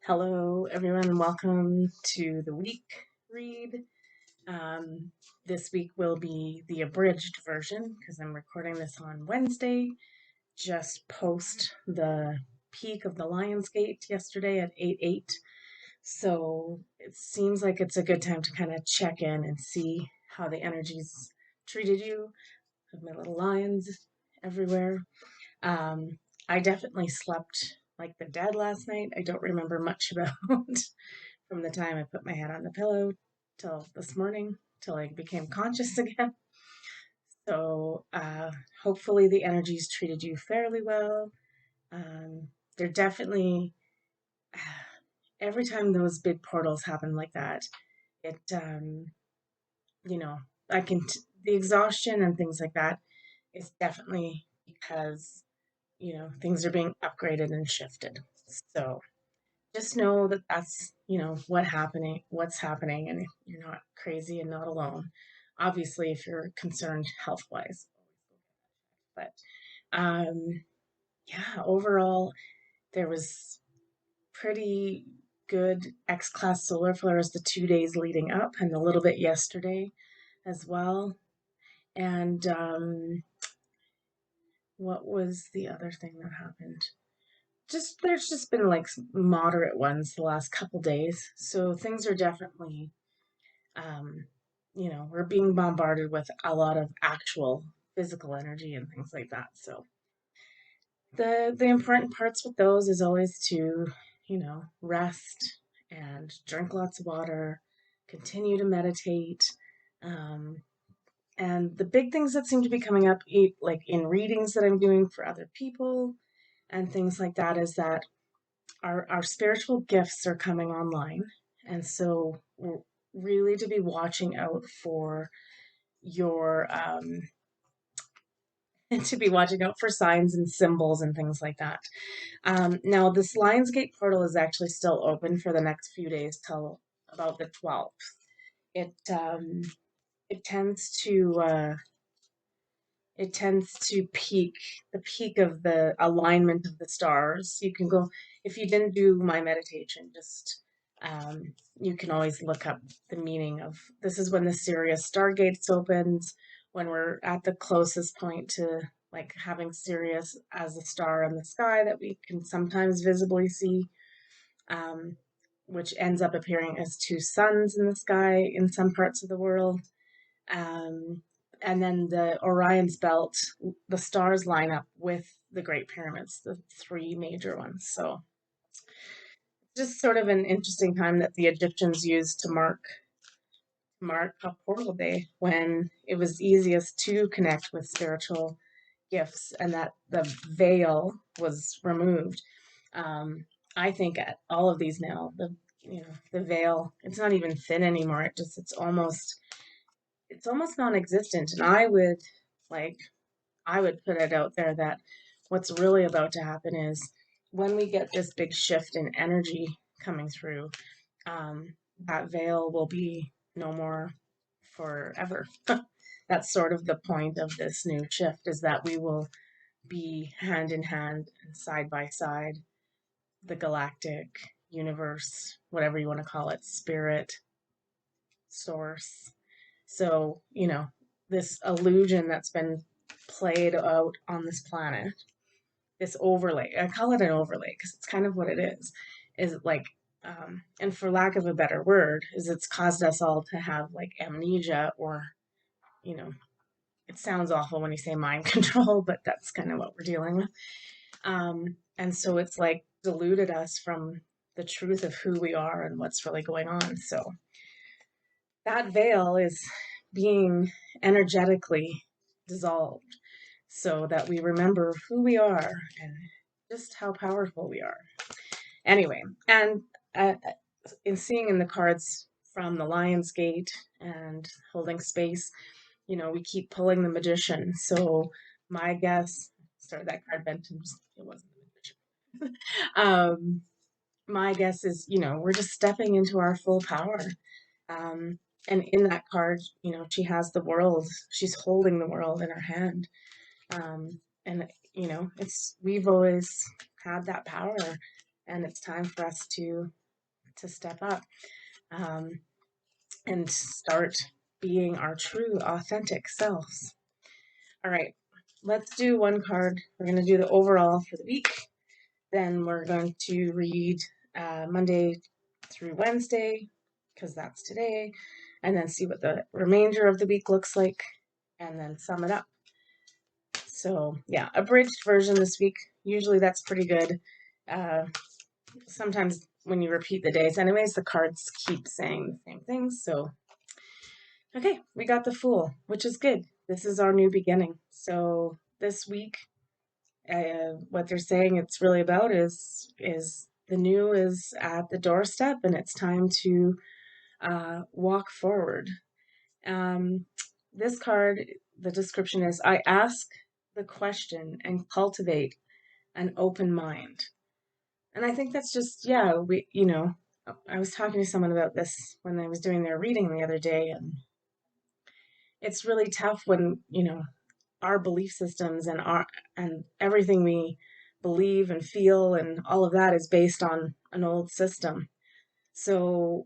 Hello, everyone, and welcome to the week read. Um, this week will be the abridged version because I'm recording this on Wednesday, just post the peak of the Lionsgate yesterday at 8/8. So it seems like it's a good time to kind of check in and see how the energies treated you. I have my little lions everywhere. Um, I definitely slept like the dead last night. I don't remember much about from the time I put my head on the pillow till this morning, till I became conscious again. So hopefully the energies treated you fairly well. They're definitely every time those big portals happen like that, it you know I can the exhaustion and things like that is definitely because things are being upgraded and shifted. So just know that that's what's happening, and you're not crazy and not alone. Obviously, if you're concerned health wise, but um, yeah, overall there was pretty good X class solar flares the 2 days leading up, and a little bit yesterday as well. And what was the other thing that happened? Just there's just been like moderate ones the last couple days, so things are definitely um, we're being bombarded with a lot of actual physical energy and things like that. So the important parts with those is always to, rest and drink lots of water, continue to meditate. Um, and the big things that seem to be coming up, like in readings that I'm doing for other people and things like that, is that our spiritual gifts are coming online. And so we're really to be watching out for your and to be watching out for signs and symbols and things like that. Now this Lionsgate portal is actually still open for the next few days till about the 12th. It it tends to peak the peak of the alignment of the stars. You can go if you didn't do my meditation, just you can always look up the meaning of this is when the Sirius stargates opens, when we're at the closest point to like having Sirius as a star in the sky that we can sometimes visibly see, um, which ends up appearing as two suns in the sky in some parts of the world. Um, and then the Orion's belt, the stars line up with the Great Pyramids, the three major ones. So just sort of an interesting time that the Egyptians used to mark a portal day when it was easiest to connect with spiritual gifts and that the veil was removed. Um, I think at all of these now, the veil, it's not even thin anymore. It's almost non-existent. And like I would put it out there that what's really about to happen is when we get this big shift in energy coming through, that veil will be no more forever. That's sort of the point of this new shift, is that we will be hand in hand and side by side, the galactic universe, whatever you want to call it, spirit, source. So, this illusion that's been played out on this planet, this overlay, I call it an overlay because it's kind of what it is like, and for lack of a better word, is it's caused us all to have like amnesia or, you know, it sounds awful when you say mind control, but that's kind of what we're dealing with. And so it's like diluted us from the truth of who we are and what's really going on. So that veil is being energetically dissolved so that we remember who we are and just how powerful we are. Anyway, and uh, in seeing in the cards from the Lionsgate and holding space, we keep pulling the magician. So my guess, sorry, that card bent and it wasn't the magician. My guess is, we're just stepping into our full power. Um, and in that card, she has the world. She's holding the world in her hand. And we've always had that power. and it's time for us to step up, um, and start being our true, authentic selves. All right, let's do one card. We're going to do the overall for the week. Then we're going to read Monday through Wednesday, because that's today, and then see what the remainder of the week looks like, and then sum it up. So, yeah, abridged version this week. Usually that's pretty good. Sometimes when you repeat the days, anyways, the cards keep saying the same things. So, okay, we got the Fool, which is good. This is our new beginning. So, this week, what they're saying it's really about is the new is at the doorstep, and it's time to walk forward. Um, this card, the description is, I ask the question and cultivate an open mind. And I think that's just, yeah, I was talking to someone about this when I was doing their reading the other day, and it's really tough when, our belief systems and everything we believe and feel and all of that is based on an old system. So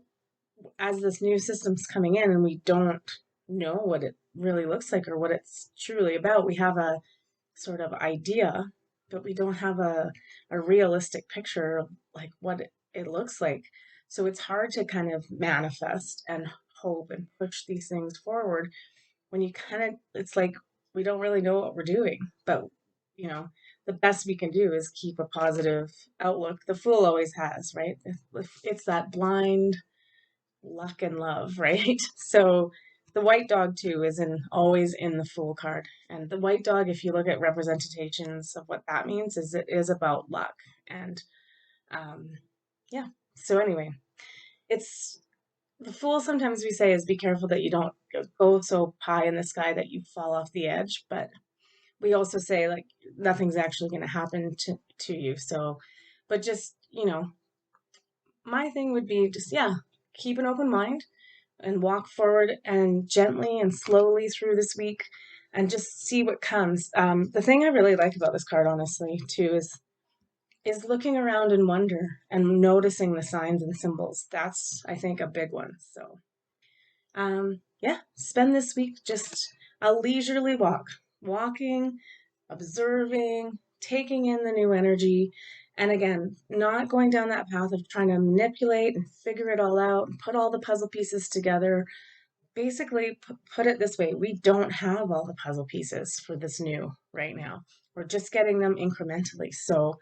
as this new system's coming in and we don't know what it really looks like or what it's truly about, we have a sort of idea, but we don't have a realistic picture of like what it looks like. So it's hard to kind of manifest and hope and push these things forward when you kind of, it's like we don't really know what we're doing, but you know, the best we can do is keep a positive outlook. The Fool always has, right? It's that blind luck and love, right? So the white dog too is always in the Fool card. And the white dog, if you look at representations of what that means, is it is about luck. And um, yeah. So anyway, it's the Fool, sometimes we say, is be careful that you don't go so pie in the sky that you fall off the edge. But we also say like nothing's actually going to happen to you. So, but just my thing would be just, yeah, keep an open mind and walk forward and gently and slowly through this week and just see what comes. The thing I really like about this card, honestly, too, is looking around in wonder and noticing the signs and symbols. That's, I think, a big one. So, yeah, spend this week just a leisurely walk, walking, observing, taking in the new energy. And again, not going down that path of trying to manipulate and figure it all out and put all the puzzle pieces together. Basically, put it this way, we don't have all the puzzle pieces for this new right now. We're just getting them incrementally. So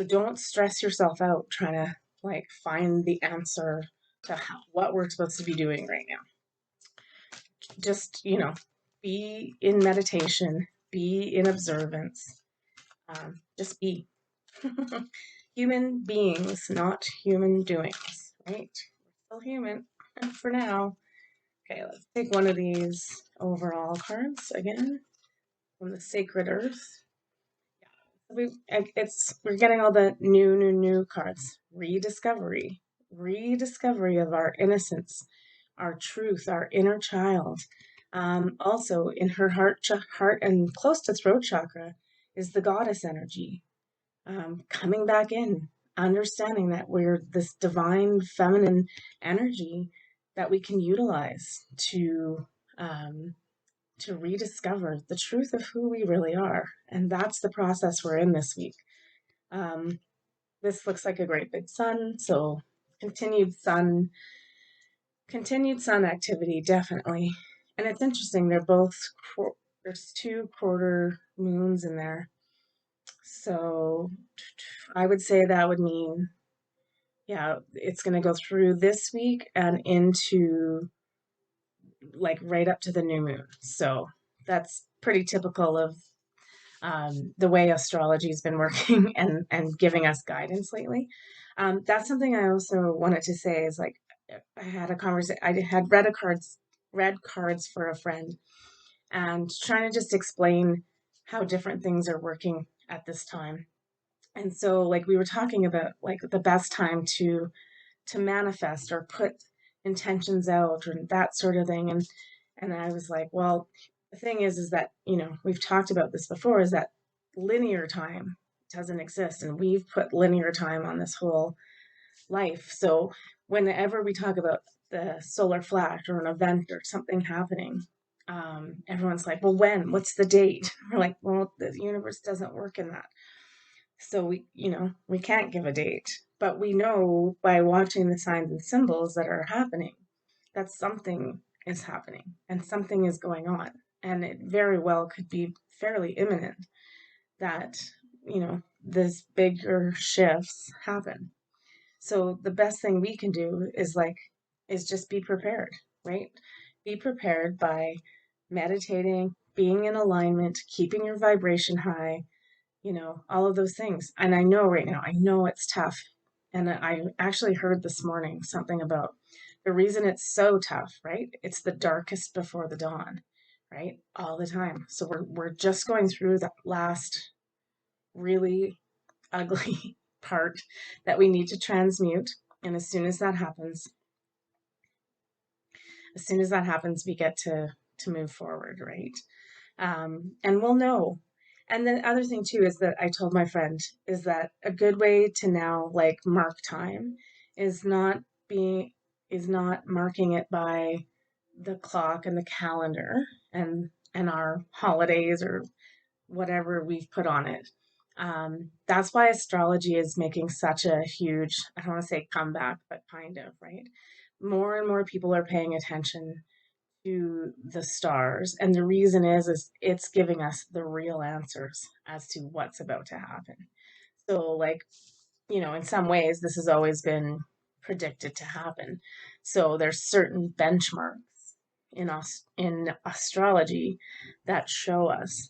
don't stress yourself out trying to like find the answer to what we're supposed to be doing right now. Just, be in meditation, be in observance, just be. Human beings, not human doings, right? We're still human for now. Okay, let's take one of these overall cards again from the Sacred Earth. We're getting all the new cards. Rediscovery of our innocence, our truth, our inner child. Also, in her heart and close to throat chakra is the goddess energy, coming back in, understanding that we're this divine feminine energy that we can utilize um, to rediscover the truth of who we really are. And that's the process we're in this week. Um, this looks like a great big sun, so continued sun, continued sun activity, definitely. And it's interesting, there's two quarter moons in there. So I would say that would mean, yeah, it's going to go through this week and into like right up to the new moon. So that's pretty typical of the way astrology has been working and giving us guidance lately. That's something I also wanted to say is like I had a conversation. I had read cards for a friend, and trying to just explain how different things are working at this time. And so, like we were talking about, like the best time to manifest or put intentions out or that sort of thing. And I was like, well, the thing is that, we've talked about this before, is that linear time doesn't exist. And we've put linear time on this whole life. So whenever we talk about the solar flash or an event or something happening, everyone's like, well, when? What's the date? We're like, well, the universe doesn't work in that. So we can't give a date, but we know by watching the signs and symbols that are happening that something is happening and something is going on. And it very well could be fairly imminent that, this bigger shifts happen. So the best thing we can do is just be prepared, right? Be prepared by meditating, being in alignment, keeping your vibration high, all of those things. And I know right now, I know it's tough. And I actually heard this morning something about the reason it's so tough, right? It's the darkest before the dawn, right? All the time. So we're just going through that last really ugly part that we need to transmute. And as soon as that happens, we get to move forward, right? And we'll know. And the other thing too is that I told my friend is that a good way to now like mark time is not marking it by the clock and the calendar and our holidays or whatever we've put on it. That's why astrology is making such a huge, I don't want to say comeback, but kind of, right? More and more people are paying attention to the stars. And the reason is it's giving us the real answers as to what's about to happen. So, like, in some ways, this has always been predicted to happen. So there's certain benchmarks in astrology that show us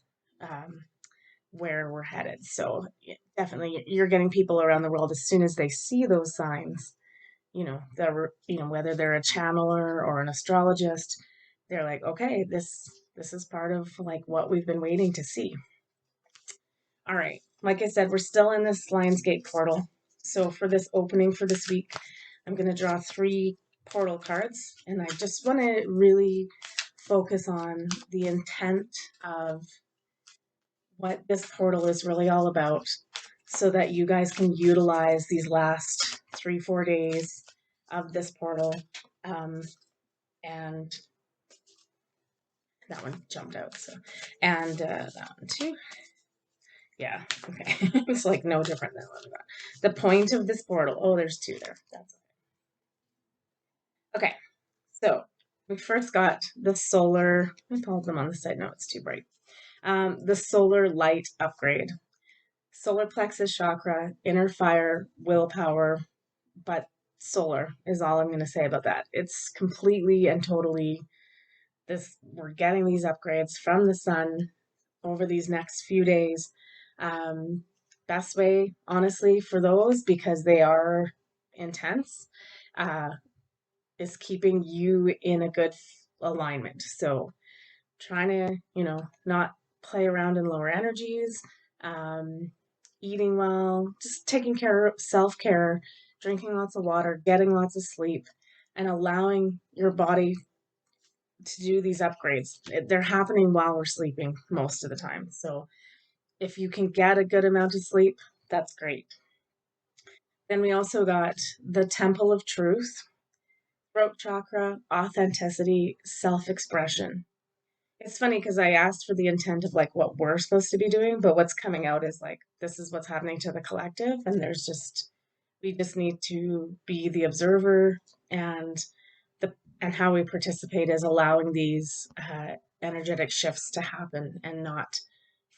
where we're headed. So definitely, you're getting people around the world as soon as they see those signs. Whether they're a channeler or an astrologist, they're like, okay, this is part of like what we've been waiting to see. All right. Like I said, we're still in this Lionsgate portal. So for this opening for this week, I'm going to draw 3 portal cards, and I just want to really focus on the intent of what this portal is really all about so that you guys can utilize these last 3-4 days of this portal. And that one jumped out. So, and that one too. Yeah, okay. It's like no different than what we got. The point of this portal. Oh, there's 2 there. That's okay. So we first got the solar. Let me pull them on the side. No, it's too bright. The solar light upgrade. Solar plexus chakra, inner fire, willpower, but solar is all I'm going to say about that. It's completely and totally we're getting these upgrades from the sun over these next few days. Best way, honestly, for those, because they are intense, is keeping you in a good alignment. So trying to, not play around in lower energies, eating well, just taking care of self-care, drinking lots of water, getting lots of sleep, and allowing your body to do these upgrades. They're happening while we're sleeping most of the time. So if you can get a good amount of sleep, that's great. Then we also got the Temple of Truth, throat chakra, authenticity, self-expression. It's funny because I asked for the intent of like what we're supposed to be doing, but what's coming out is like this is what's happening to the collective, and we just need to be the observer, and how we participate is allowing these energetic shifts to happen and not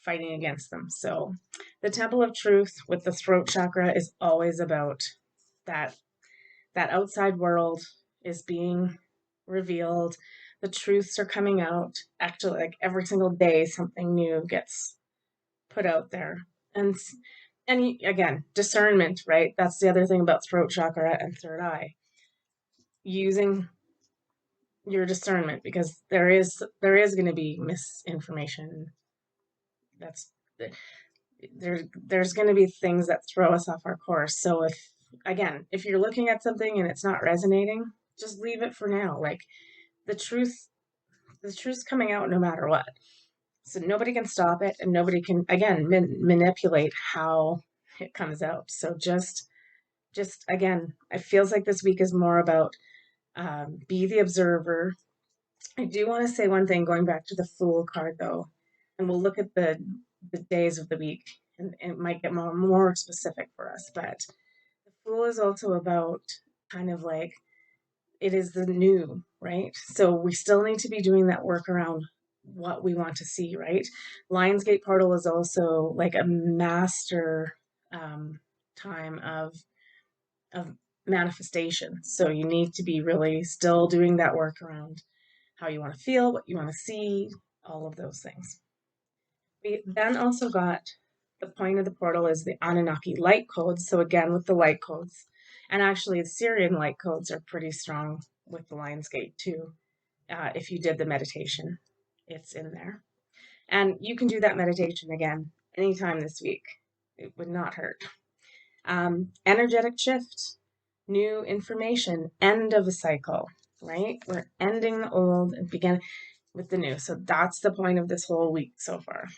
fighting against them. So the Temple of Truth with the throat chakra is always about that outside world is being revealed. The truths are coming out. Actually, like every single day, something new gets put out there. And again, discernment, right? That's the other thing about throat chakra and third eye. Using your discernment, because there is going to be misinformation. That's there's going to be things that throw us off our course. So if you're looking at something and it's not resonating, just leave it for now. Like the truth's coming out no matter what. So nobody can stop it, and nobody can, again, manipulate how it comes out. So just again, it feels like this week is more about be the observer. I do want to say one thing going back to the Fool card though, and we'll look at the days of the week, and it might get more specific for us. But the Fool is also about kind of like it is the new, right? So we still need to be doing that work around what we want to see, right? Lionsgate Portal is also like a master time of manifestation. So you need to be really still doing that work around how you want to feel, what you want to see, all of those things. We then also got the point of the portal is the Anunnaki light codes. So again, with the light codes, and actually the Syrian light codes are pretty strong with the Lionsgate too. If you did the meditation, it's in there. And you can do that meditation again anytime this week. It would not hurt. Energetic shift, new information, end of a cycle, right? We're ending the old and begin with the new. So that's the point of this whole week so far.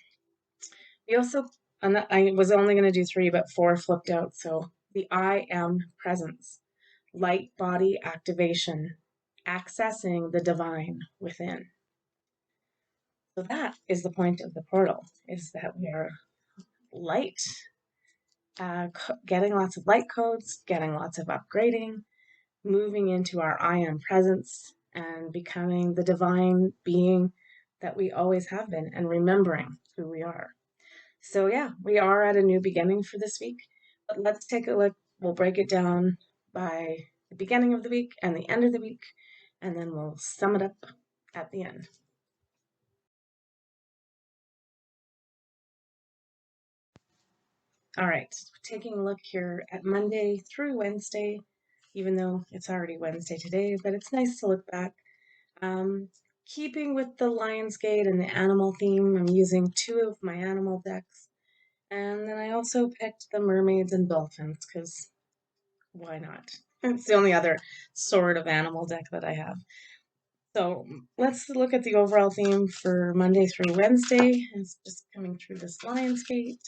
We also, and I was only going to do 3, but 4 flipped out. So the I am presence, light body activation, accessing the divine within. So that is the point of the portal, is that we are light, getting lots of light codes, getting lots of upgrading, moving into our I am presence and becoming the divine being that we always have been and remembering who we are. So yeah, we are at a new beginning for this week, but let's take a look. We'll break it down by the beginning of the week and the end of the week, and then we'll sum it up at the end. All right, taking a look here at Monday through Wednesday, even though it's already Wednesday today, but it's nice to look back. Um, Keeping with the Lionsgate and the animal theme, I'm using 2 of my animal decks. And then I also picked the mermaids and dolphins because why not? It's the only other sort of animal deck that I have. So let's look at the overall theme for Monday through Wednesday. It's just coming through this Lionsgate.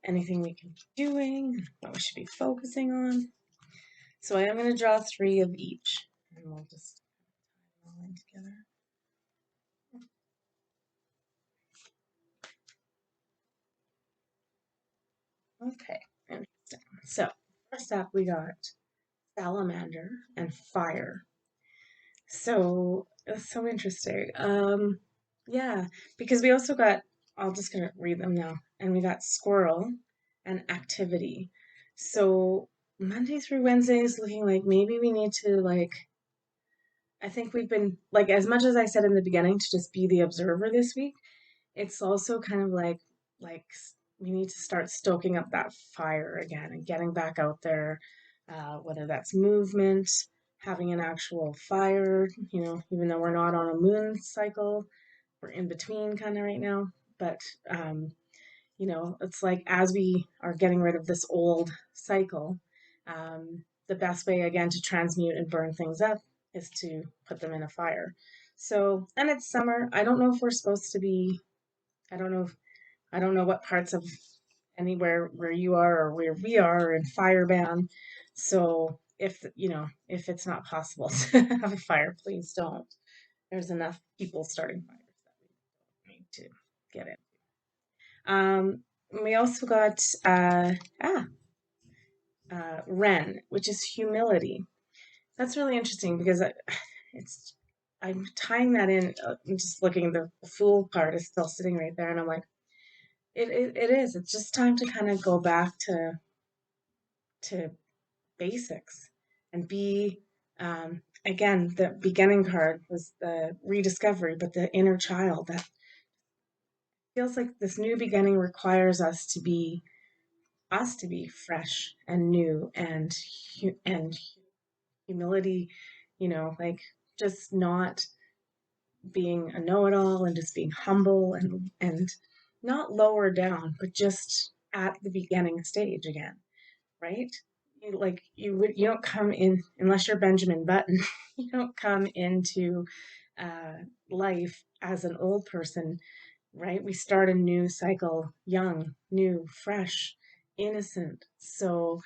Anything we can be doing, what we should be focusing on. So I am going to draw 3 of each, and we'll just all in together. Okay, interesting. So first up, we got salamander and fire. So it's so interesting. Yeah, because we also got, I'm just gonna read them now, and we got squirrel and activity. So Monday through Wednesday is looking like maybe we need to like, I think we've been like as much as I said in the beginning to just be the observer this week, it's also kind of like we need to start stoking up that fire again and getting back out there, whether that's movement, having an actual fire, even though we're not on a moon cycle, we're in between kind of right now. But it's like as we are getting rid of this old cycle, the best way again to transmute and burn things up is to put them in a fire. So, and it's summer. I don't know if we're supposed to be, I don't know if, I don't know what parts of anywhere where you are or where we are in fire ban. So if it's not possible to have a fire, please don't. There's enough people starting fires that we need to get in. We also got Ren, which is humility. That's really interesting because it's I'm tying that in. I'm just looking. The fool part is still sitting right there, and I'm like, it is. It's just time to kind of go back to basics and be. Again, the beginning card was the rediscovery, but the inner child that feels like this new beginning requires us to be fresh and new and humility, like just not being a know-it-all and just being humble and not lower down, but just at the beginning stage again, right? You don't come in unless you're Benjamin Button. You don't come into life as an old person, right? We start a new cycle young, new, fresh, innocent. So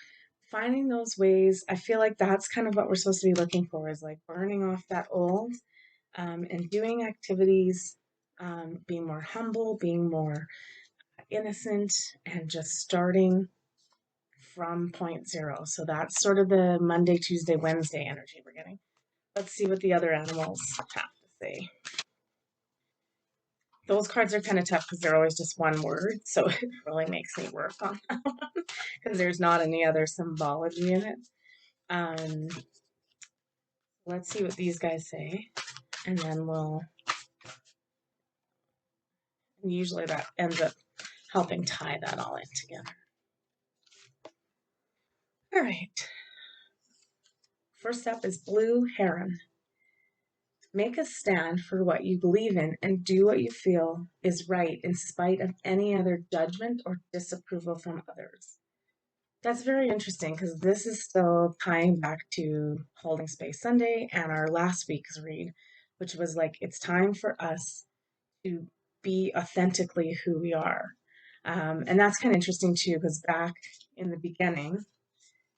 finding those ways, I feel like that's kind of what we're supposed to be looking for, is like burning off that old, and doing activities, being more humble, being more innocent, and just starting from point zero. So that's sort of the Monday, Tuesday, Wednesday energy we're getting. Let's see what the other animals have to say. Those cards are kind of tough because they're always just one word, so it really makes me work on them because there's not any other symbology in it. Um, let's see what these guys say, and then usually that ends up helping tie that all in together. All right. First up is Blue Heron. Make a stand for what you believe in and do what you feel is right in spite of any other judgment or disapproval from others. That's very interesting because this is still tying back to Holding Space Sunday and our last week's read, which was like it's time for us to be authentically who we are. And that's kind of interesting too, because back in the beginning,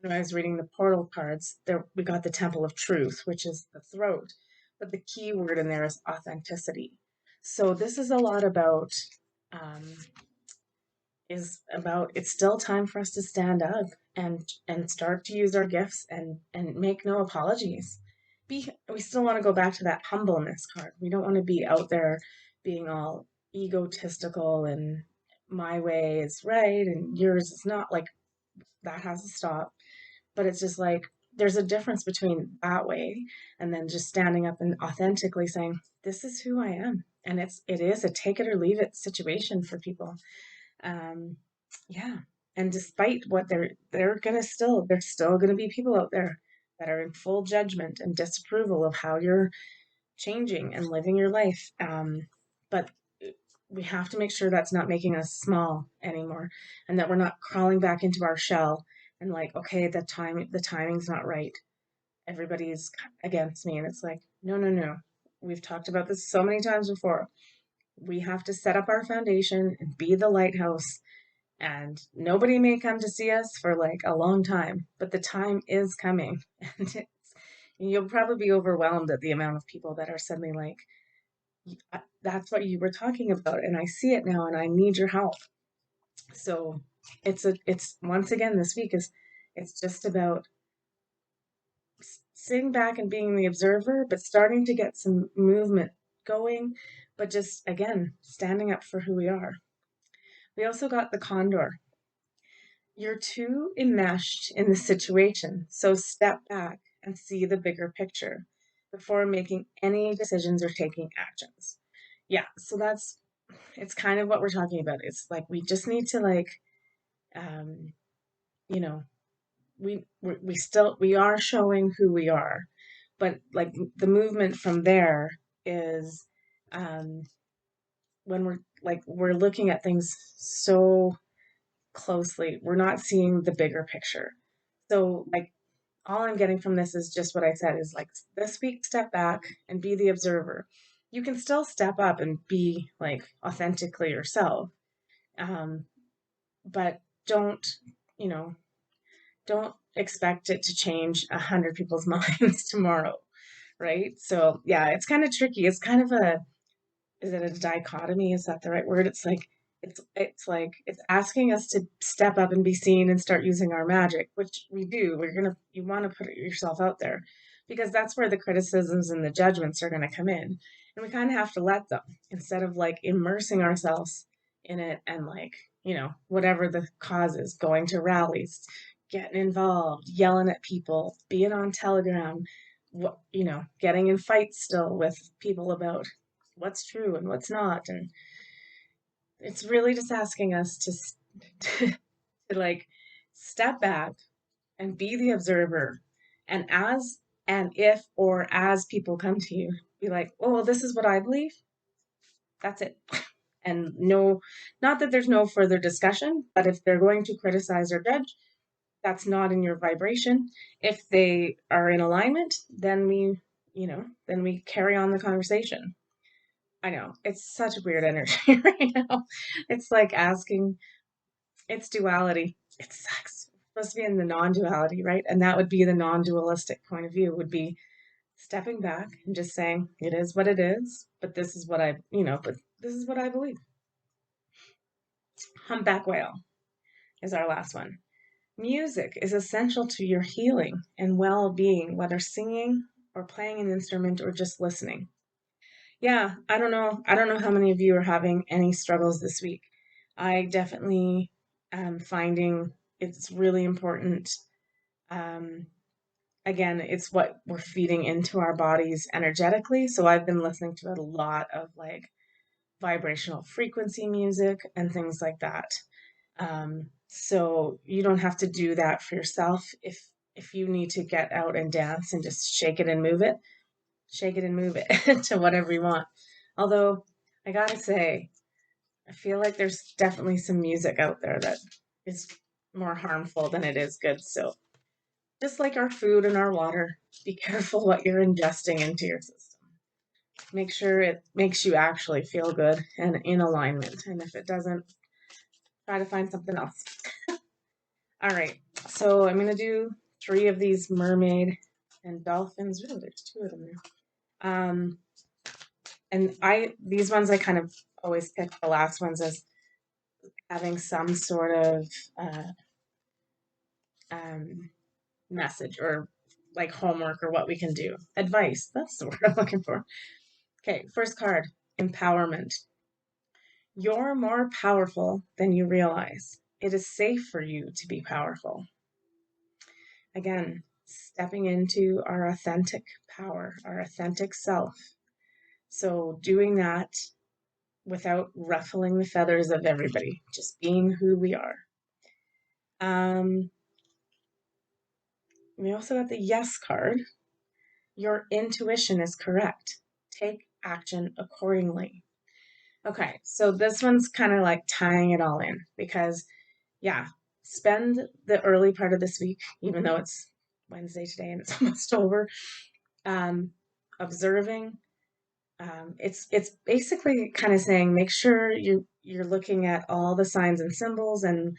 when I was reading the portal cards, there we got the Temple of Truth, which is the throat, but the key word in there is authenticity. So this is a lot about, um, it's still time for us to stand up and start to use our gifts and make no apologies. We still want to go back to that humbleness card. We don't want to be out there being all egotistical and my way is right and yours is not. Like, that has to stop. But it's just like there's a difference between that way and then just standing up and authentically saying, this is who I am. And it is a take it or leave it situation for people. Um, yeah. And despite what there's still gonna be people out there that are in full judgment and disapproval of how you're changing and living your life. But we have to make sure that's not making us small anymore, and that we're not crawling back into our shell and like, okay, the timing's not right. Everybody's against me, and it's like, no, no, no. We've talked about this so many times before. We have to set up our foundation and be the lighthouse, and nobody may come to see us for like a long time, but the time is coming, and you'll probably be overwhelmed at the amount of people that are suddenly like, that's what you were talking about, and I see it now, and I need your help. So it's once again this week is it's just about sitting back and being the observer, but starting to get some movement going, but just again standing up for who we are. We also got the condor. You're too enmeshed in the situation, so step back and see the bigger picture before making any decisions or taking actions. Yeah, so it's kind of what we're talking about. It's like we just need to like, um, you know, we are showing who we are, but like the movement from there is, um, when we're looking at things so closely, we're not seeing the bigger picture. So like all I'm getting from this is just what I said is like this week, step back and be the observer. You can still step up and be like authentically yourself, um, but don't, you know, don't expect it to change 100 people's minds tomorrow, right? So yeah, it's kind of tricky. It's kind of a, is it a dichotomy? Is that the right word? It's asking us to step up and be seen and start using our magic, which we do. You want to put yourself out there because that's where the criticisms and the judgments are going to come in. And we kind of have to let them instead of like immersing ourselves in it and like, whatever the cause is, going to rallies, getting involved, yelling at people, being on Telegram, getting in fights still with people about what's true and what's not. And it's really just asking us to, to like step back and be the observer. And if or as people come to you, be like, oh, well, this is what I believe. That's it. And no, not that there's no further discussion, but if they're going to criticize or judge, that's not in your vibration. If they are in alignment, then then we carry on the conversation. I know it's such a weird energy right now. It's like asking, it's duality. It sucks. We're supposed to be in the non-duality, right? And that would be the non-dualistic point of view, would be stepping back and just saying, it is what it is, but this is what but this is what I believe. Humpback whale is our last one. Music is essential to your healing and well-being, whether singing or playing an instrument or just listening. Yeah, I don't know. I don't know how many of you are having any struggles this week. I definitely am finding it's really important. Um, Again, it's what we're feeding into our bodies energetically. So I've been listening to a lot of like vibrational frequency music and things like that. So you don't have to do that for yourself. If you need to get out and dance and just shake it and move it to whatever you want. Although I gotta say, I feel like there's definitely some music out there that is more harmful than it is good. So just like our food and our water, be careful what you're ingesting into your system. Make sure it makes you actually feel good and in alignment. And if it doesn't, try to find something else. All right, so I'm gonna do 3 of these mermaid and dolphins. Oh, there's 2 of them there. And these ones I kind of always pick the last ones as having some sort of uh, um, message or like homework or what we can do. Advice, that's the word I'm looking for. Okay, first card, empowerment. You're more powerful than you realize. It is safe for you to be powerful. Again, stepping into our authentic power, our authentic self. So doing that without ruffling the feathers of everybody, just being who we are. Um, we also got the yes card. Your intuition is correct. Take action accordingly. Okay, so this one's kind of like tying it all in because, yeah, spend the early part of this week, even though it's Wednesday today and it's almost over, um, observing. It's basically kind of saying make sure you're looking at all the signs and symbols and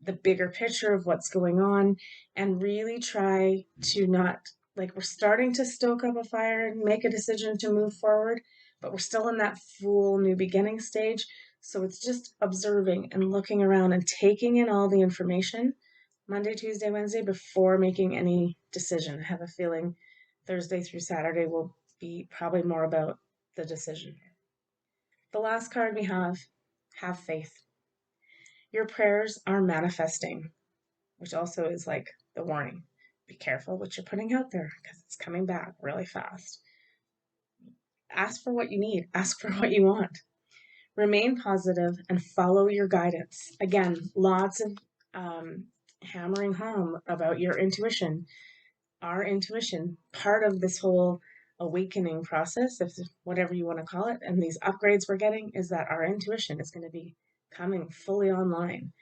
the bigger picture of what's going on, and really try to not, like, we're starting to stoke up a fire and make a decision to move forward, but we're still in that full new beginning stage. So it's just observing and looking around and taking in all the information Monday, Tuesday, Wednesday before making any decision. I have a feeling Thursday through Saturday will be probably more about the decision. The last card we have faith. Your prayers are manifesting, which also is like the warning. Be careful what you're putting out there because it's coming back really fast. Ask for what you need, ask for what you want. Remain positive and follow your guidance. Again, lots of hammering home about your intuition. Our intuition, part of this whole awakening process, if whatever you want to call it, and these upgrades we're getting, is that our intuition is going to be coming fully online.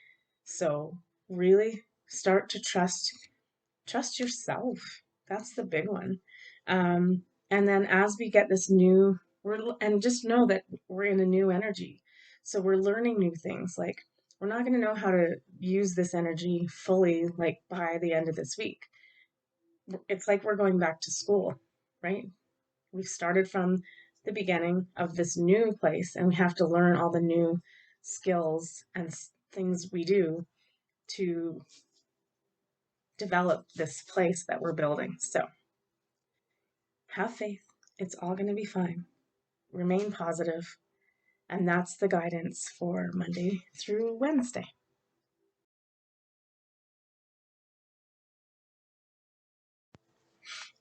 So really start to trust yourself. That's the big one. And then as we get this new, and just know that we're in a new energy. So we're learning new things. Like, we're not going to know how to use this energy fully, like by the end of this week. It's like we're going back to school, right? We've started from the beginning of this new place and we have to learn all the new skills and things we do to develop this place that we're building. So have faith. It's all going to be fine. Remain positive, and that's the guidance for Monday through Wednesday.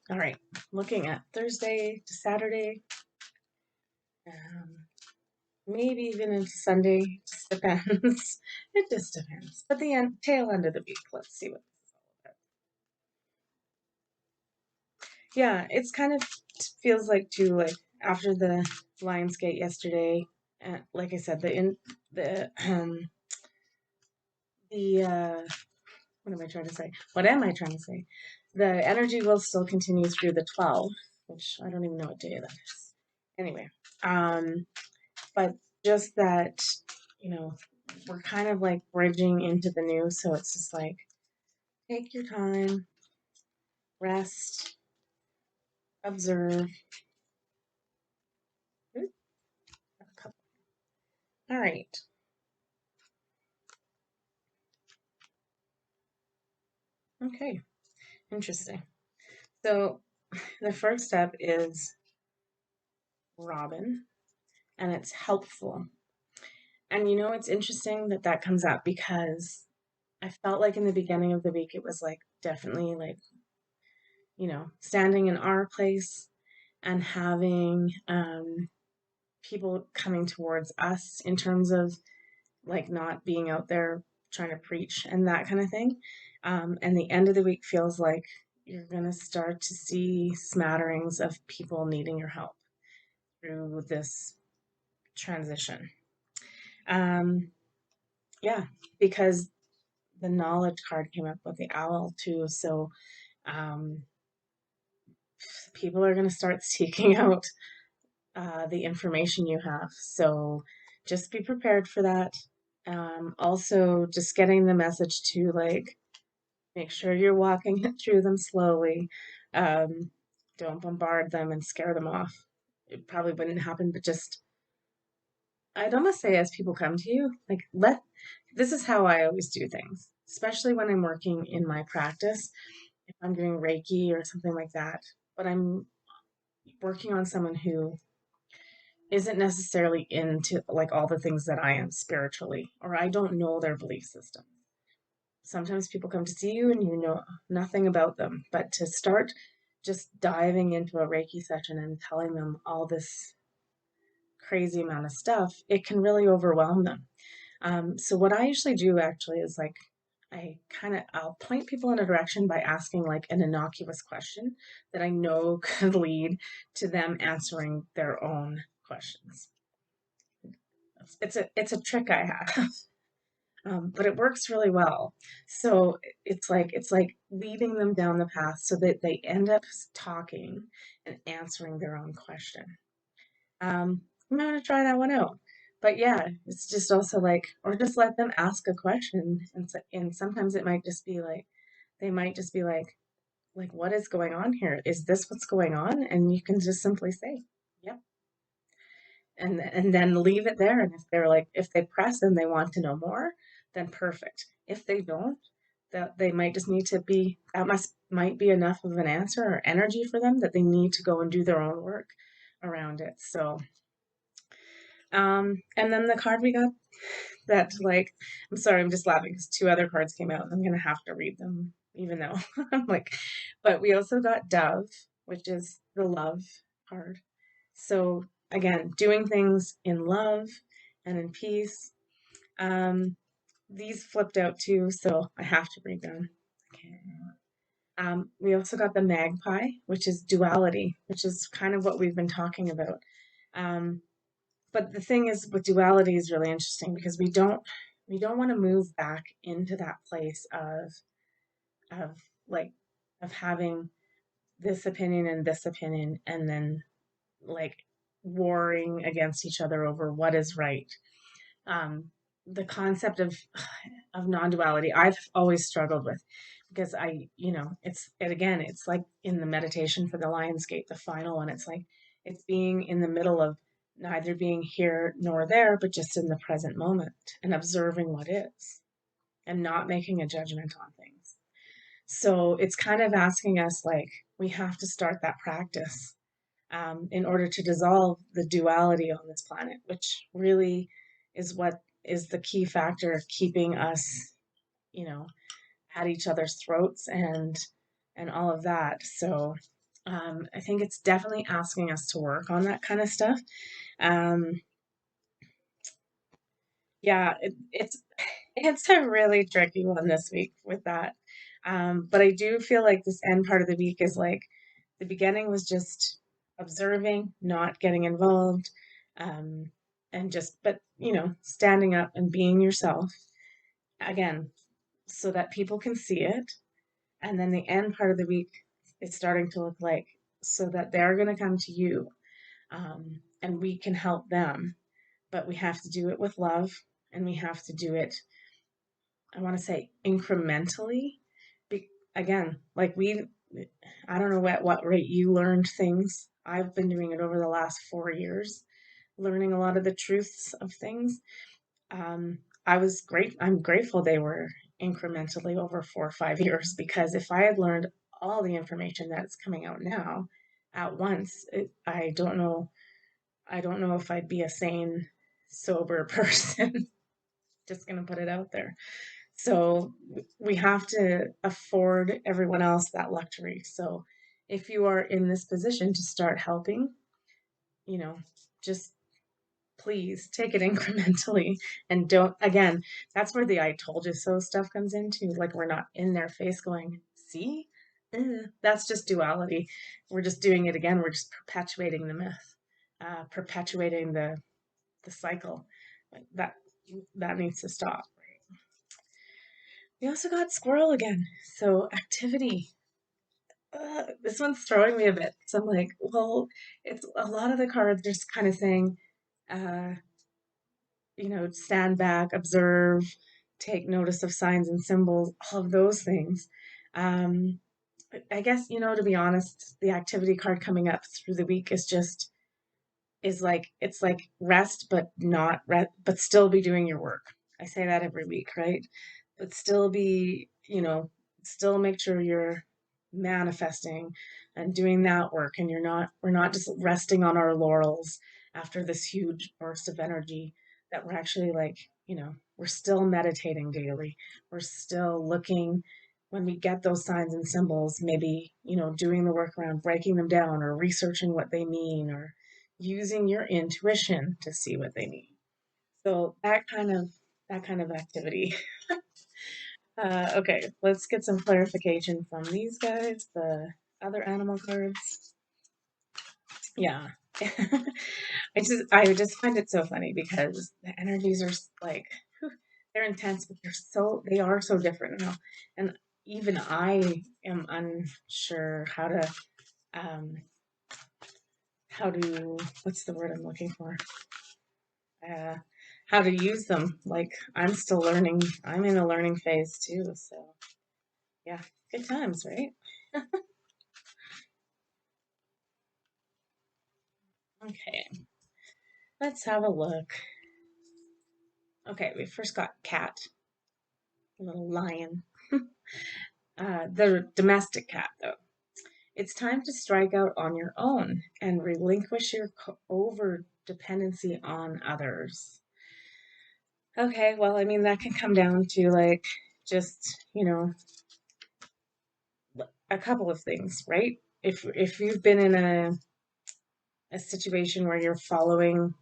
All right, looking at Thursday to Saturday, um, maybe even into Sunday. Just depends. It just depends. But the tail end of the week, let's see what this is all about. Yeah, it's kind of feels like too, like after the Lionsgate yesterday. Like I said, the what am I trying to say? What am I trying to say? The energy will still continue through the 12th. which I don't even know what day that is. Anyway, but just that, you know, we're kind of like bridging into the new, so it's just like take your time, rest, observe. Ooh, all right. Okay. Interesting. So the first step is Robin, and it's helpful. And it's interesting that that comes up because I felt like in the beginning of the week it was like definitely like, standing in our place and having people coming towards us in terms of like not being out there trying to preach and that kind of thing. And the end of the week feels like you're going to start to see smatterings of people needing your help through this transition. Um, yeah, because the knowledge card came up with the owl too. So um, people are going to start seeking out the information you have. So just be prepared for that. Also, just getting the message to like make sure you're walking through them slowly. Um, don't bombard them and scare them off. It probably wouldn't happen, but just I'd almost say as people come to you, like this is how I always do things, especially when I'm working in my practice. If I'm doing Reiki or something like that, but I'm working on someone who isn't necessarily into like all the things that I am spiritually, or I don't know their belief system. Sometimes people come to see you and you know nothing about them, but to start just diving into a Reiki session and telling them all this crazy amount of stuff, it can really overwhelm them. So what I usually do actually is like I'll point people in a direction by asking like an innocuous question that I know could lead to them answering their own questions. It's a trick I have, but it works really well. So it's like leading them down the path so that they end up talking and answering their own question. I'm gonna try that one out. But yeah, it's just also like, or just let them ask a question, and sometimes it might just be like, they might just be like, what is going on here? Is this what's going on? And you can just simply say, yep, and then leave it there. And if they press and they want to know more, then perfect. If they don't, that they might just need to be that must might be enough of an answer or energy for them that they need to go and do their own work around it. So and then the card we got that like I'm sorry, I'm just laughing because two other cards came out. I'm gonna have to read them, even though I'm like, but we also got Dove, which is the love card. So again, doing things in love and in peace. Um, these flipped out too, so I have to read them. Okay. We also got the magpie, which is duality, which is kind of what we've been talking about. Um, but the thing is with duality is really interesting because we don't want to move back into that place of like of having this opinion and this opinion and then like warring against each other over what is right. um, the concept of non-duality I've always struggled with because it's like in the meditation for the Lion's Gate, the final one. It's like it's being in the middle of neither being here nor there, but just in the present moment and observing what is and not making a judgment on things. So it's kind of asking us like we have to start that practice in order to dissolve the duality on this planet, which really is what is the key factor of keeping us, you know, at each other's throats and all of that. So I think it's definitely asking us to work on that kind of stuff. Um, yeah, it's a really tricky one this week with that. But I do feel like this end part of the week is like the beginning was just observing, not getting involved, um, and but standing up and being yourself again, so that people can see it. And then the end part of the week is starting to look like so that they're going to come to you, and we can help them. But we have to do it with love, and we have to do it, I want to say, incrementally. Be, again, like I don't know at what rate you learned things. I've been doing it over the last 4 years, learning a lot of the truths of things. um, I'm grateful they were incrementally over 4 or 5 years, because if I had learned all the information that's coming out now at once, I don't know if I'd be a sane, sober person. Just gonna put it out there. So we have to afford everyone else that luxury. So if you are in this position to start helping, you know, just please take it incrementally, and don't, again, that's where the I told you so stuff comes into. Like, we're not in their face going, see? That's just duality. We're just doing it again. We're just perpetuating the myth, perpetuating the cycle. Like, that needs to stop. Right? We also got squirrel again. So activity. This one's throwing me a bit. So I'm like, well, it's a lot of the cards just kind of saying, uh, stand back, observe, take notice of signs and symbols, all of those things. Um, I guess, to be honest, the activity card coming up through the week is like, it's like rest, but not rest, but still be doing your work. I say that every week, right? But still be, still make sure you're manifesting and doing that work, and we're not just resting on our laurels after this huge burst of energy, that we're actually like, we're still meditating daily. We're still looking, when we get those signs and symbols, maybe, doing the work around breaking them down, or researching what they mean, or using your intuition to see what they mean. So that kind of activity. Okay, let's get some clarification from these guys. The other animal cards. Yeah. I just find it so funny, because the energies are like, whew, they're intense, but they are so different now. And even I am unsure um what's the word I'm looking for? Uh how to use them. Like, I'm still learning. I'm in a learning phase too. So yeah, good times, right? Okay, let's have a look. Okay, we first got cat, a little lion. The domestic cat, though. It's time to strike out on your own and relinquish your over dependency on others. Okay, well, I mean, that can come down to like, just, a couple of things, right? If you've been in a situation where you're following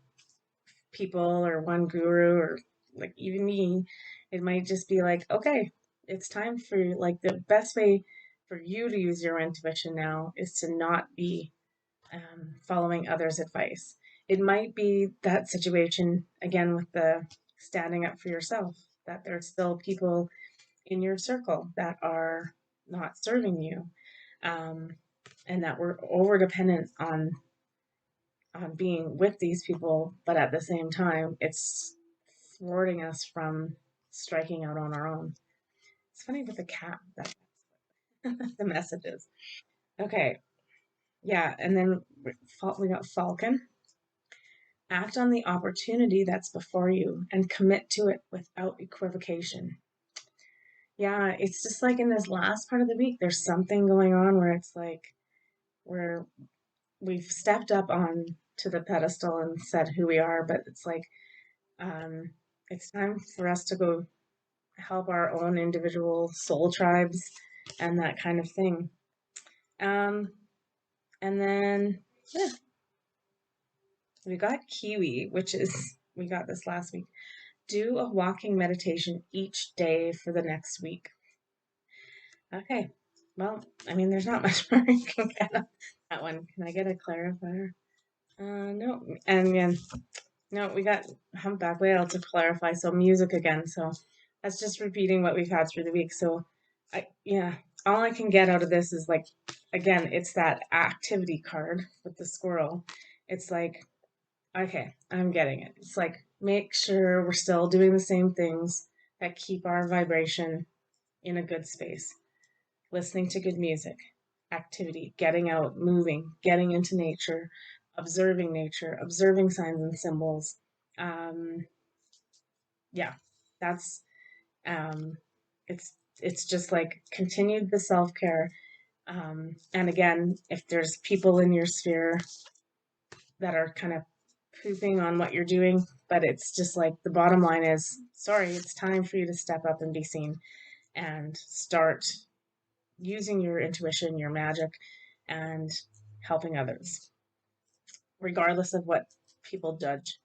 people or one guru, or like even me, it might just be like, okay, it's time for, like, the best way for you to use your intuition now is to not be following others' advice. It might be that situation again with the standing up for yourself, that there's still people in your circle that are not serving you, um, and that we're over dependent on being with these people, but at the same time, it's thwarting us from striking out on our own. It's funny with the cat, that the messages. Okay, yeah, and then we got falcon. Act on the opportunity that's before you and commit to it without equivocation. Yeah, it's just like in this last part of the week, there's something going on where it's like, where we've stepped up on to the pedestal and said who we are, but it's like, um, it's time for us to go help our own individual soul tribes and that kind of thing. Um, and then, yeah, we got kiwi, which is, we got this last week. Do a walking meditation each day for the next week. Okay. Well, I mean, there's not much more you can get on that one. Can I get a clarifier? No. And yeah, no, we got humpback whale to clarify. So music again. So that's just repeating what we've had through the week. So yeah, all I can get out of this is like, again, it's that activity card with the squirrel. It's like, okay, I'm getting it. It's like, make sure we're still doing the same things that keep our vibration in a good space. Listening to good music, activity, getting out, moving, getting into nature, observing signs and symbols. Um, yeah, that's um, it's just like continued the self care. And again, if there's people in your sphere that are kind of pooping on what you're doing, but it's just like the bottom line is sorry, it's time for you to step up and be seen and start using your intuition, your magic, and helping others, regardless of what people judge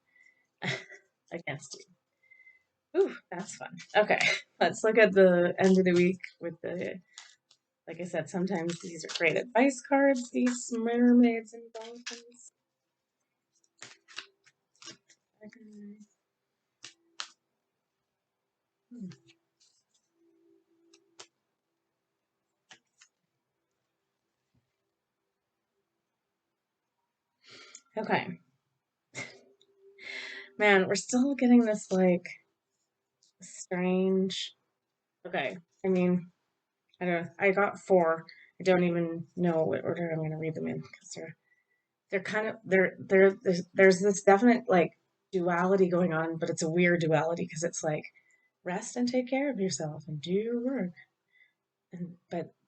against you. Ooh, that's fun. Okay, let's look at the end of the week with the, like I said, sometimes these are great advice cards, these mermaids and dolphins. Okay, man, we're still getting this like strange. Okay, I mean, I don't know. I got four. I don't even know what order I'm going to read them in because they're kind of there's this definite like duality going on, but it's a weird duality because it's like rest and take care of yourself and do your work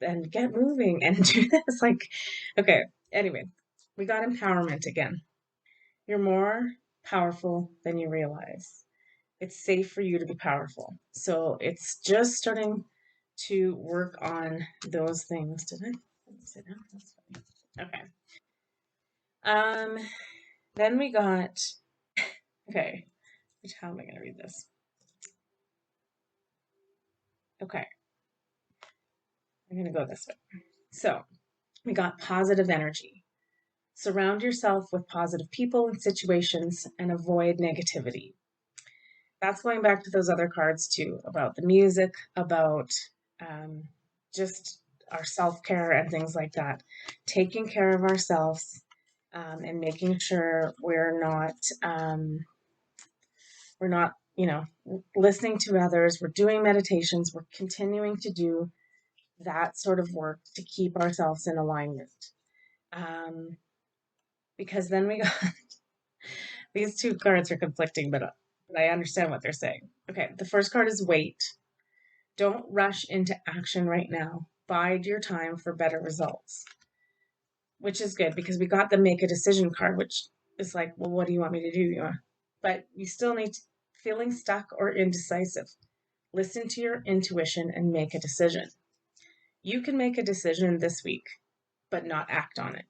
and get moving and do this like okay. Anyway, we got empowerment again. You're more powerful than you realize. It's safe for you to be powerful. So it's just starting to work on those things. Did I sit down? That's funny. Okay. Um, then we got okay. How am I gonna read this? Okay, I'm gonna go this way. So we got positive energy. Surround yourself with positive people and situations and avoid negativity. That's going back to those other cards too, about the music, about um, just our self care and things like that. Taking care of ourselves and making sure we're not, listening to others. We're doing meditations. We're continuing to do that sort of work to keep ourselves in alignment. Um, because then we got these two cards are conflicting, but I understand what they're saying. Okay, the first card is wait. Don't rush into action right now. Bide your time for better results, which is good because we got the make a decision card, which is like, well, what do you want me to do? But you still need to, feeling stuck or indecisive. Listen to your intuition and make a decision. You can make a decision this week, but not act on it.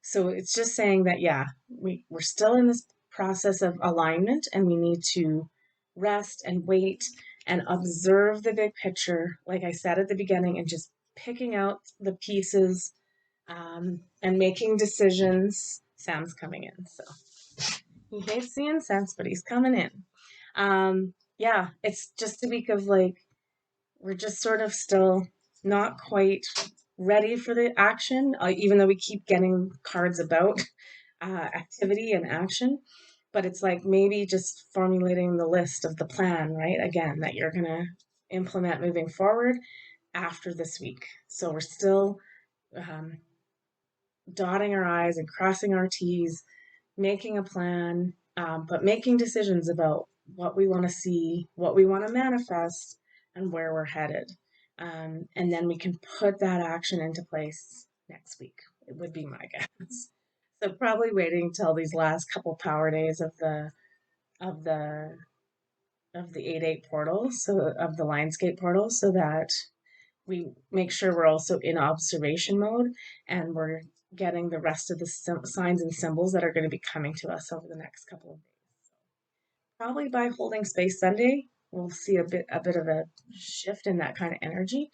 So it's just saying that, yeah, we're still in this process of alignment and we need to rest and wait and observe the big picture, like I said at the beginning, and just picking out the pieces and making decisions. Sam's coming in, so he hates the incense, but he's coming in. Yeah, it's just a week of like, we're just sort of still not quite ready for the action, even though we keep getting cards about activity and action. But it's like maybe just formulating the list of the plan, right? Again, that you're going to implement moving forward after this week. So we're still um, dotting our I's and crossing our T's, making a plan, but making decisions about what we want to see, what we want to manifest, and where we're headed. And then we can put that action into place next week. It would be my guess. So probably waiting till these last couple power days of the of the 8-8 portal, so of the Lionsgate portal, so that we make sure we're also in observation mode and we're getting the rest of the signs and symbols that are going to be coming to us over the next couple of days. Probably by holding space Sunday, we'll see a bit of a shift in that kind of energy.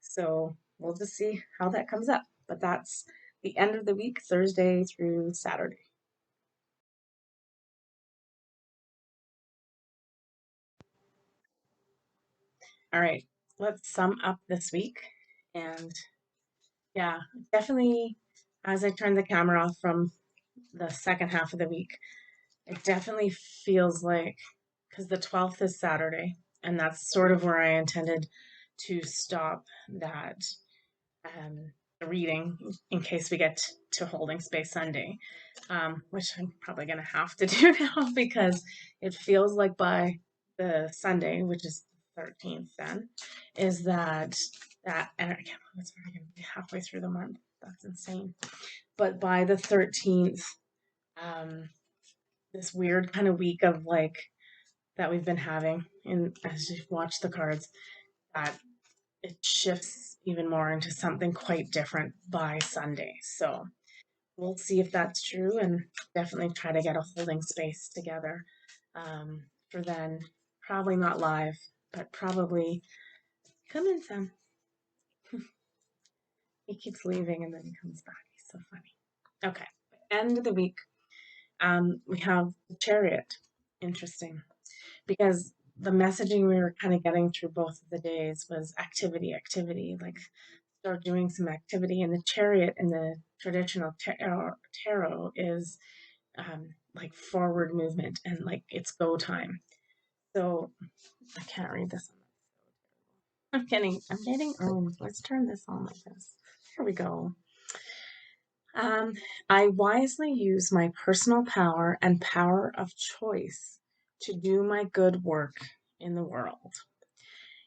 So we'll just see how that comes up. But that's the end of the week, Thursday through Saturday. All right, let's sum up this week and Yeah, definitely. As I turn the camera off from the second half of the week, it definitely feels like, because the 12th is Saturday, and that's sort of where I intended to stop that reading in case we get to holding space Sunday, which I'm probably going to have to do now because it feels like by the Sunday, which is the 13th, then is that, and I can't believe it's already going to be halfway through the month. That's insane. But by the 13th, um, this weird kind of week of like that we've been having, and as you watch the cards, that it shifts even more into something quite different by Sunday. So we'll see if that's true and definitely try to get a holding space together for then. Probably not live, but probably come in some. He keeps leaving and then he comes back. He's so funny. Okay, end of the week. We have the Chariot. Interesting, because the messaging we were kind of getting through both of the days was activity, activity, like start doing some activity. And the Chariot in the traditional tarot is like forward movement and like it's go time. So I can't read this. I'm getting, let's turn this on like this. Here we go. Um, I wisely use my personal power and power of choice to do my good work in the world.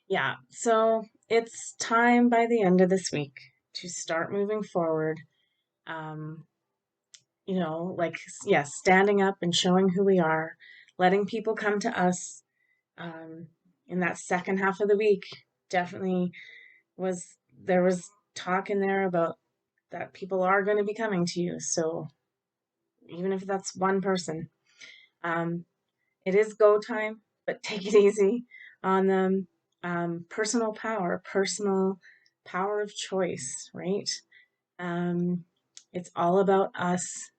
Yeah, so it's time by the end of this week to start moving forward. Um, like, yes, standing up and showing who we are, letting people come to us um, in that second half of the week. Definitely there was talk in there about that people are going to be coming to you. So even if that's one person, um, it is go time, but take it easy on them. Personal power of choice, right? Um, it's all about us,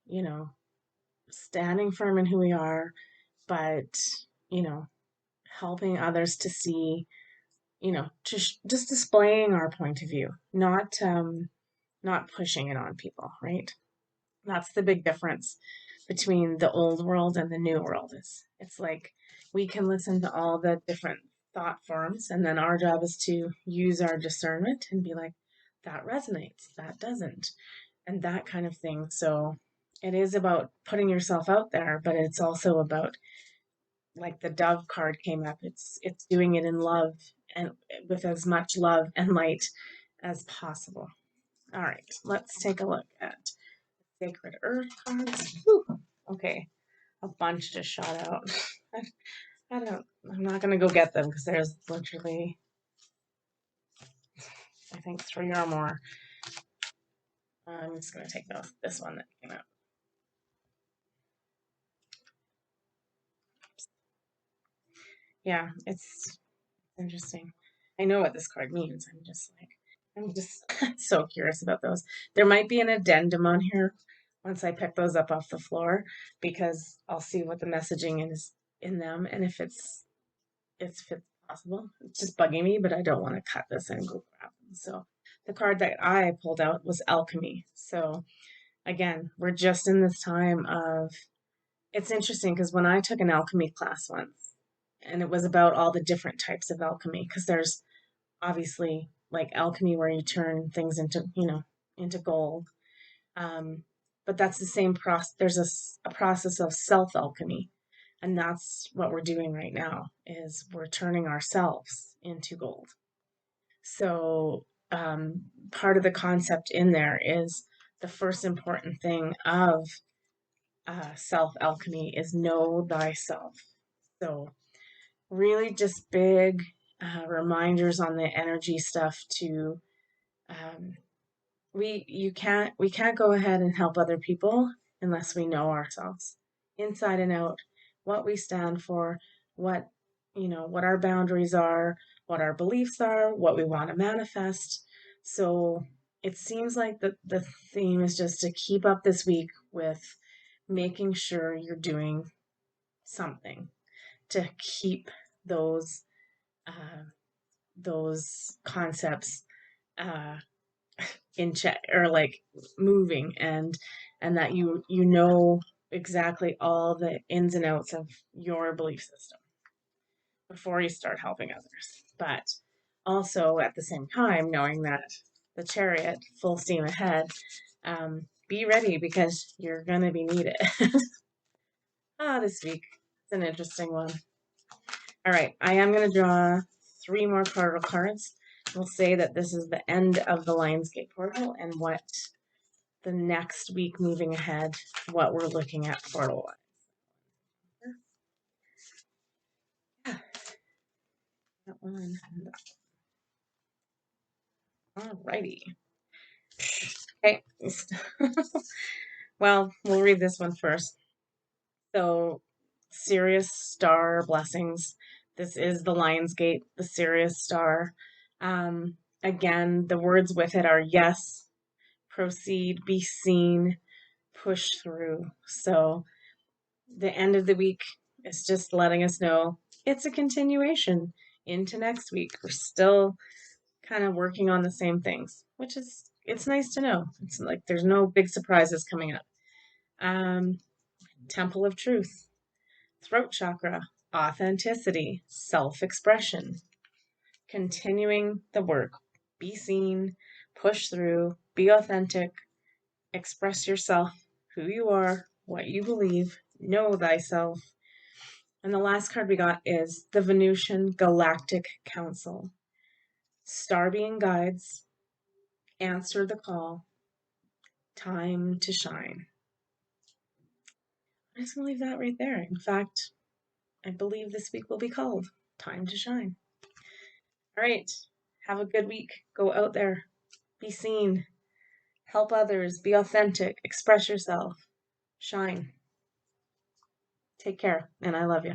you know, standing firm in who we are, but, you know, helping others to see, just displaying our point of view, not pushing it on people, right? That's the big difference between the old world and the new world. It's like we can listen to all the different thought forms, and then our job is to use our discernment and be like, that resonates, that doesn't, and that kind of thing. So it is about putting yourself out there, but it's also about, like, the dove card came up, it's doing it in love and with as much love and light as possible. All right, let's take a look at Sacred Earth cards. Whew. Okay, a bunch just shot out. I don't. I'm not gonna go get them because there's literally, I think, three or more. I'm just gonna take this one that came out. Yeah, it's interesting. I know what this card means. I'm just so curious about those. There might be an addendum on here once I pick those up off the floor because I'll see what the messaging is in them and if it's possible. It's just bugging me, but I don't want to cut this and go grab them. So the card that I pulled out was alchemy. So again, we're just in this time of, it's interesting because when I took an alchemy class once, and it was about all the different types of alchemy, because there's obviously like alchemy where you turn things into gold. Um, but that's the same process. There's a process of self alchemy, and that's what we're doing right now is we're turning ourselves into gold. So part of the concept in there is the first important thing of self alchemy is know thyself. So really just big reminders on the energy stuff to um, we can't go ahead and help other people unless we know ourselves inside and out, what we stand for, what what our boundaries are, what our beliefs are, what we want to manifest. So it seems like the theme is just to keep up this week with making sure you're doing something to keep those uh, those concepts uh, in check, or like moving, and that you know exactly all the ins and outs of your belief system before you start helping others. But also at the same time, knowing that the chariot, full steam ahead, be ready because you're going to be needed. This week. It's an interesting one. All right, I am going to draw 3 more portal cards. We'll say that this is the end of the Lionsgate portal and what the next week moving ahead, what we're looking at portal wise. Yeah, that one. Alrighty. Okay. Well, we'll read this one first. So, Sirius star blessings. This is the Lionsgate, the Sirius star. Again, the words with it are yes, proceed, be seen, push through. So, the end of the week is just letting us know it's a continuation into next week. We're still kind of working on the same things, which is, it's nice to know. It's like there's no big surprises coming up. Temple of Truth, throat chakra, authenticity, self-expression, continuing the work. Be seen, push through, be authentic, express yourself, who you are, what you believe, know thyself. And the last card we got is the Venusian Galactic Council. Star being guides, answer the call, time to shine. I'm just going to leave that right there. In fact, I believe this week will be called Time to Shine. All right. Have a good week. Go out there. Be seen. Help others. Be authentic. Express yourself. Shine. Take care. And I love you.